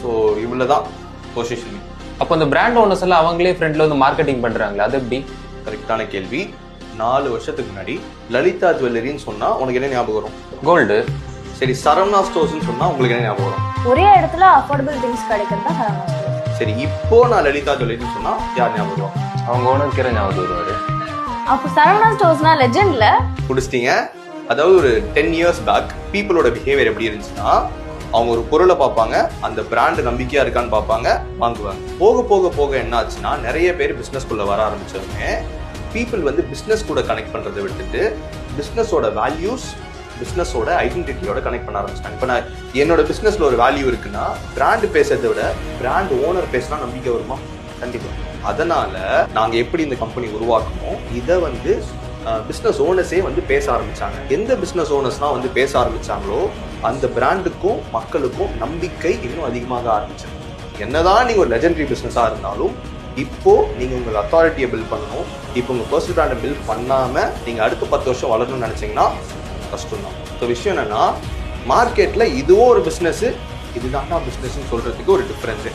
So இவ்வளவுதான் position. அப்போ அந்த பிராண்ட் ஓனர்ஸ் எல்லாம் அவங்களே ஃப்ரெண்ட்ல வந்து மார்க்கெட்டிங் பண்றாங்களா? அது எப்படி? கரெக்டான கேள்வி. 4 வருஷத்துக்கு முன்னாடி லலிதா ஜுவல்லரின்னு சொன்னா உனக்கு என்ன ஞாபகம் வரும்? கோல்டு. சரி, சரவணா ஸ்டோர்ஸ்னு சொன்னா உங்களுக்கு என்ன ஞாபகம் வரும்? ஒரே இடத்துல அஃபோர்டபுள் திங்ஸ் கிடைக்கிறதா சரவணா ஸ்டோர்ஸ். சரி, இப்போ நான் லலிதா ஜுவல்லரின்னு சொன்னா யார் ஞாபகம் வரும்? அவங்க ஓனர் கிற ஞாபகம் வருவாரு. அப்போ சரவணா ஸ்டோர்ஸ்னா லெஜெண்ட்ல பிடிச்சிட்டீங்க. அதாவது ஒரு 10 years பேக் பீப்புளோட பிஹேவியர் எப்படி இருந்துச்சுன்னா, அவங்க ஒரு பொருளை பார்ப்பாங்க, அந்த பிராண்ட் நம்பிக்கையா இருக்கான்னு பார்ப்பாங்க, வாங்குவாங்க. போக போக போக என்ன ஆச்சுன்னா, நிறைய பேர் பிசினஸ்குள்ள வர ஆரம்பிச்சவங்க பீப்புள் வந்து பிசினஸ் கூட கனெக்ட் பண்றதை விட்டுட்டு பிசினஸோட வேல்யூஸ், பிசினஸோட ஐடென்டிட்டியோட கனெக்ட் பண்ண ஆரம்பிச்சிட்டாங்க. இப்போ நான் என்னோட பிசினஸ்ல ஒரு வேல்யூ இருக்குன்னா, பிராண்ட் பேசுறதை விட பிராண்ட் ஓனர் பேசினா நம்பிக்கை வருமா? கண்டிப்பா. அதனால நாங்க எப்படி இந்த கம்பெனி உருவாக்கணும், இதை வந்து பிசினஸ் ஓனர்ஸே வந்து பேச ஆரம்பிச்சாங்க. எந்த பிசினஸ் ஓனர்ஸ்லாம் வந்து பேச ஆரம்பிச்சாங்களோ அந்த பிராண்டுக்கும் மக்களுக்கும் நம்பிக்கை இன்னும் அதிகமாக ஆரம்பிச்சது. என்னதான் நீங்க ஒரு லெஜெண்டரி பிசினஸா இருந்தாலும், இப்போ நீங்க உங்க அத்தாரிட்டியை பில்ட் பண்ணணும். இப்போ உங்க பர்சனல் பிராண்டை பில்ட் பண்ணாம நீங்க அடுத்த 10 வருஷம் வளரணும்னு நினைச்சீங்கன்னா கஷ்டம் தான். ஸோ விஷயம் என்னன்னா, மார்க்கெட்ல இதுவும் ஒரு பிசினஸ், இதுதான் பிசினஸ் சொல்றதுக்கு ஒரு டிஃபரன்ஸ்.